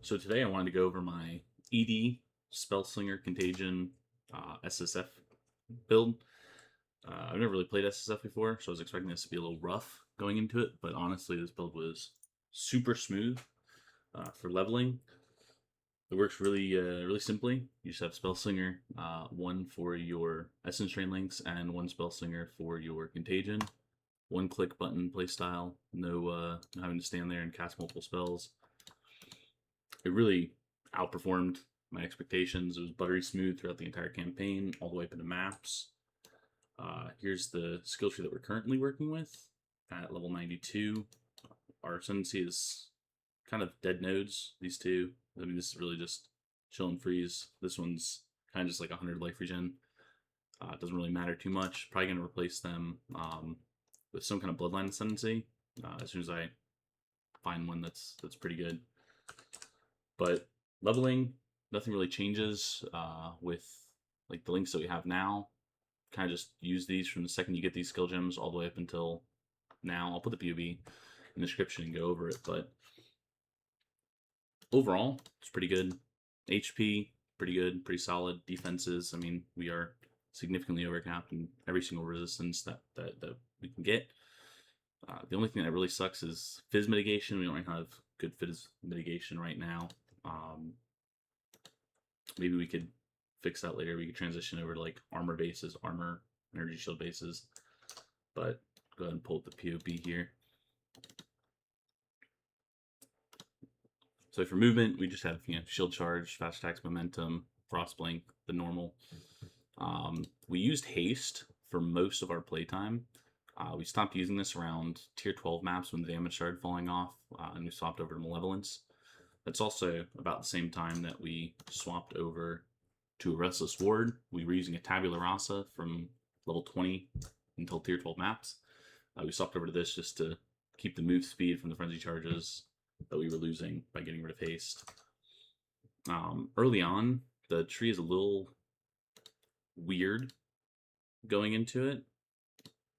So today I wanted to go over my ED Spellslinger Contagion SSF build. I've never really played SSF before, so I was expecting this to be a little rough going into it, but honestly this build was super smooth for leveling. It works really simply. You just have Spellslinger, one for your Essence Train links and one Spellslinger for your Contagion. One click button playstyle, no having to stand there and cast multiple spells. It really outperformed my expectations. It was buttery smooth throughout the entire campaign, all the way up into maps. Here's the skill tree that we're currently working with at level 92. Our Ascendancy is kind of dead nodes, these two. I mean, this is really just chill and freeze. This one's kind of just like 100 life regen. It doesn't really matter too much. Probably going to replace them with some kind of Bloodline Ascendancy as soon as I find one that's pretty good. But leveling, nothing really changes with like the links that we have now. Kind of just use these from the second you get these skill gems all the way up until now. I'll put the PoE in the description and go over it, but overall, it's pretty good. HP, pretty good, pretty solid. Defenses, I mean, we are significantly overcapped in every single resistance that we can get. The only thing that really sucks is fizz mitigation. We don't really have good fizz mitigation right now. Maybe we could fix that later. We could transition over to like armor bases, armor, energy shield bases. But go ahead and pull up the PoE here. So for movement, we just have shield charge, fast attacks, momentum, frostblink, the normal. We used haste for most of our playtime. We stopped using this around tier 12 maps when the damage started falling off, and we swapped over to Malevolence. That's also about the same time that we swapped over to a Restless Ward. We were using a Tabula Rasa from level 20 until tier 12 maps. We swapped over to this just to keep the move speed from the frenzy charges that we were losing by getting rid of haste. Early on, the tree is a little weird going into it.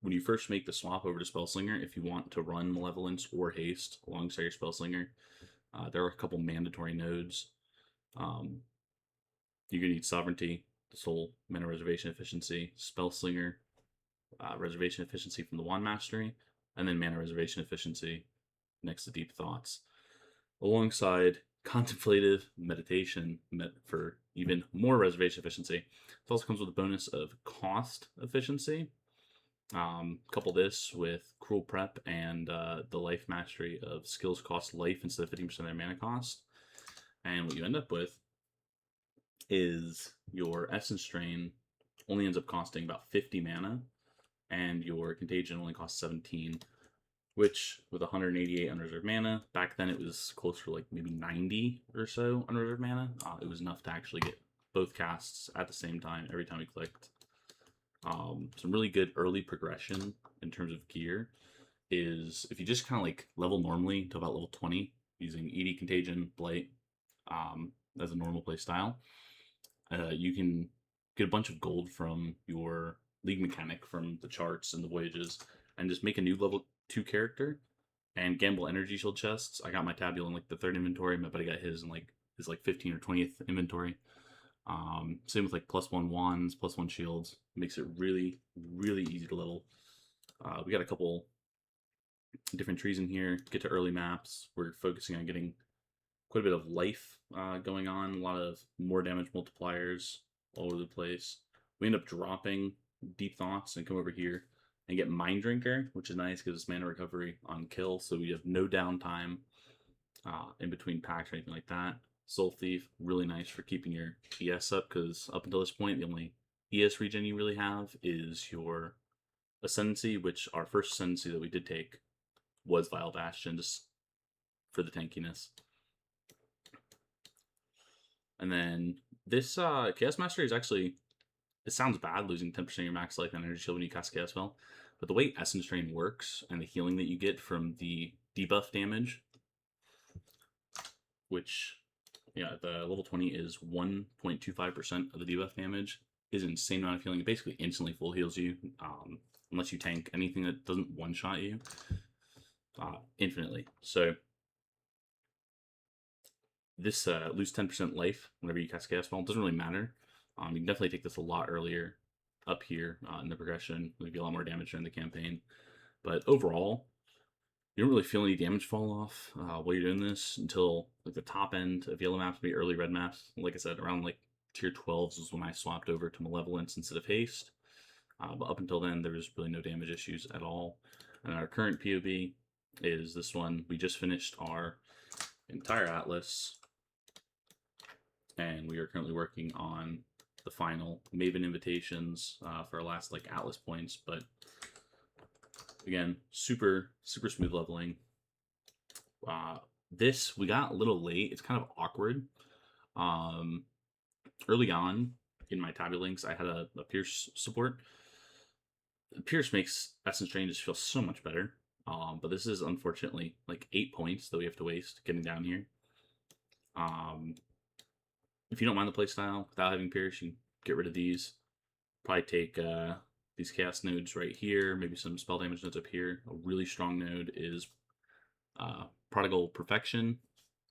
When you first make the swap over to Spellslinger, if you want to run Malevolence or Haste alongside your Spellslinger, there are a couple mandatory nodes. You're going to need Sovereignty, the Soul, Mana Reservation Efficiency, Spellslinger, Reservation Efficiency from the Wand Mastery, and then Mana Reservation Efficiency next to Deep Thoughts. Alongside Contemplative Meditation for even more Reservation Efficiency. It also comes with a bonus of Cost Efficiency. Couple this with Cruel Prep and the Life Mastery of Skills cost life instead of 50% of their mana cost. And what you end up with is your Essence Strain only ends up costing about 50 mana, and your Contagion only costs 17, which with 188 unreserved mana, back then it was closer to like maybe 90 or so unreserved mana. It was enough to actually get both casts at the same time every time we clicked. Some really good early progression in terms of gear is if you just kind of like level normally to about level 20 using ED Contagion, Blight as a normal play style, you can get a bunch of gold from your League Mechanic from the charts and the voyages and just make a new level 2 character and gamble energy shield chests. I got my Tabula in like the 3rd inventory. My buddy got his in like his 15th or 20th inventory. Same with like +1 wands, +1 shields. Makes it really easy to level. We got a couple different trees in here. Get to early maps. We're focusing on getting quite a bit of life going on. A lot of more damage multipliers all over the place. We end up dropping Deep Thoughts and come over here and get Mind Drinker, which is nice because it's mana recovery on kill, so we have no downtime in between packs or anything like that. Soul Thief, really nice for keeping your ES up, because up until this point, the only ES regen you really have is your Ascendancy, which our first Ascendancy that we did take was Vile Bastion, just for the tankiness. And then this Chaos Mastery is actually, it sounds bad losing 10% of your max life and energy shield when you cast Chaos Spell, but the way Essence Drain works and the healing that you get from the debuff damage, which the level 20 is 1.25% of the debuff damage, is an insane amount of healing. It basically instantly full heals you, unless you tank anything that doesn't one-shot you infinitely. So this lose 10% life whenever you cast Chaos Ball. It doesn't really matter. You can definitely take this a lot earlier up here in the progression. It'll be a lot more damage during the campaign. But overall, you don't really feel any damage fall off while you're doing this until like the top end of yellow maps, maybe early red maps. Like I said, around like tier 12s was when I swapped over to Malevolence instead of Haste. But up until then, there was really no damage issues at all. And our current PoB is this one. We just finished our entire Atlas, and we are currently working on the final Maven invitations for our last like Atlas points. But again, super smooth leveling. This we got a little late. It's kind of awkward. Early on in my Tabby links, I had a Pierce support. Pierce makes Essence Drain just feel so much better. But this is unfortunately like 8 points that we have to waste getting down here. If you don't mind the playstyle without having Pierce, you can get rid of these. Probably take these Chaos nodes right here, maybe some spell damage nodes up here. A really strong node is Prodigal Perfection.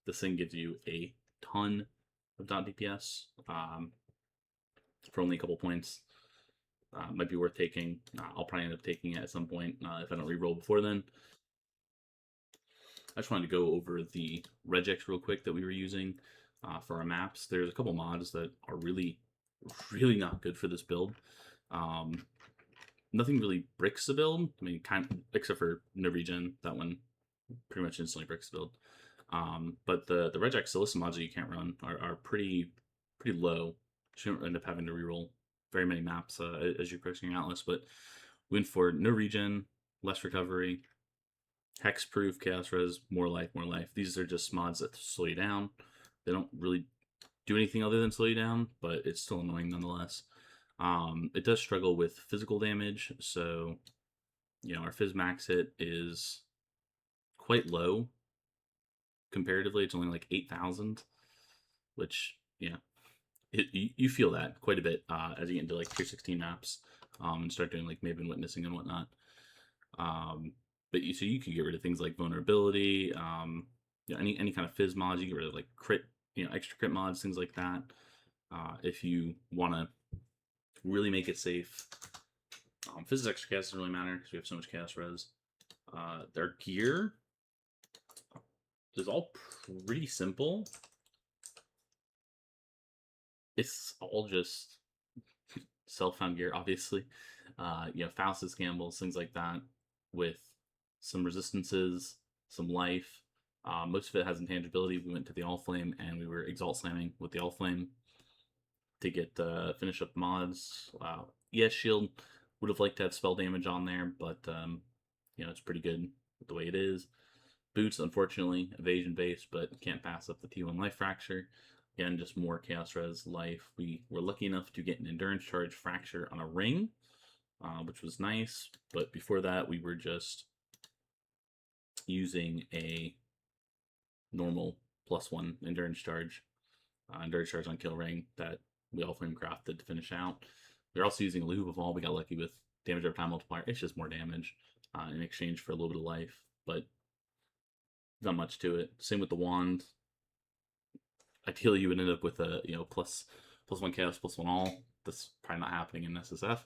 This thing gives you a ton of dot DPS for only a couple points. Might be worth taking. I'll probably end up taking it at some point if I don't reroll before then. I just wanted to go over the regex real quick that we were using for our maps. There's a couple mods that are really not good for this build. Nothing really bricks the build. I mean, kind of, except for no regen. That one pretty much instantly bricks the build. But the regex Silissa mods that you can't run are pretty low. You don't end up having to reroll very many maps as you're progressing your Atlas, but win for no regen, less recovery, hexproof, chaos res, more life. These are just mods that slow you down. They don't really do anything other than slow you down, but it's still annoying nonetheless. It does struggle with physical damage, so you know our Fizz max hit is quite low comparatively. It's only like 8,000, which you feel that quite a bit as you get into like tier 16 maps and start doing like Maven Witnessing and whatnot. But so you can get rid of things like vulnerability, any kind of Fizz mods. You get rid of like crit, extra crit mods, things like that. If you want to really make it safe, Fizz's extra chaos doesn't really matter because we have so much chaos res. Their gear is all pretty simple. It's all just self-found gear, obviously. Faustus gambles, things like that, with some resistances, some life. Most of it has intangibility. We went to the All Flame and we were Exalt Slamming with the All Flame to get finish up mods. Shield would have liked to have spell damage on there, but it's pretty good with the way it is. Boots, unfortunately, evasion based, but can't pass up the T1 life fracture. Again, just more chaos res life. We were lucky enough to get an endurance charge fracture on a ring, which was nice. But before that, we were just using a normal +1 endurance charge on kill ring that we all flame crafted to finish out. We're also using a loop of all. We got lucky with damage over time multiplier. It's just more damage in exchange for a little bit of life, but not much to it. Same with the wand. Ideally, you would end up with a +1 chaos, +1 all. That's probably not happening in SSF.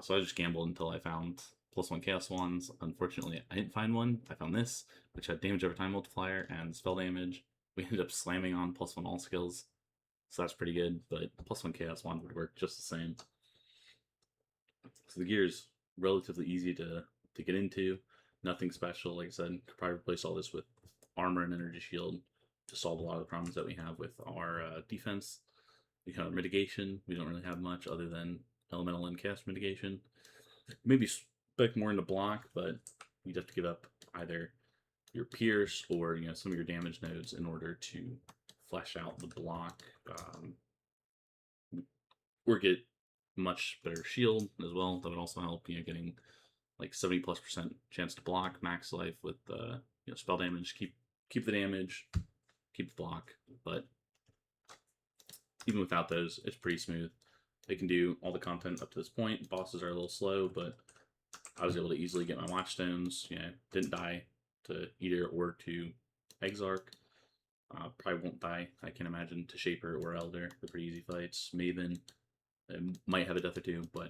So I just gambled until I found +1 chaos wands. Unfortunately, I didn't find one. I found this, which had damage over time multiplier and spell damage. We ended up slamming on +1 all skills, so that's pretty good. But +1 chaos wand would work just the same. So the gear is relatively easy to get into. Nothing special. Like I said, could probably replace all this with armor and energy shield to solve a lot of the problems that we have with our defense. We have mitigation. We don't really have much other than elemental and cast mitigation. Maybe spec more into block, but you'd have to give up either your pierce or some of your damage nodes in order to flesh out the block, or get much better shield as well. That would also help. Getting like 70+% chance to block, max life with spell damage. Keep the damage, keep the block, but even without those, it's pretty smooth. They can do all the content up to this point. Bosses are a little slow, but I was able to easily get my Watchstones. Didn't die to Eater or to Exarch. Probably won't die, I can imagine, to Shaper or Elder. They're pretty easy fights. Maven might have a death or two, but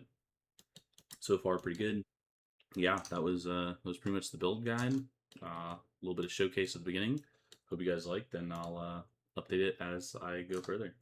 so far pretty good. Yeah, that was pretty much the build guide. A little bit of showcase at the beginning. Hope you guys liked, and I'll update it as I go further.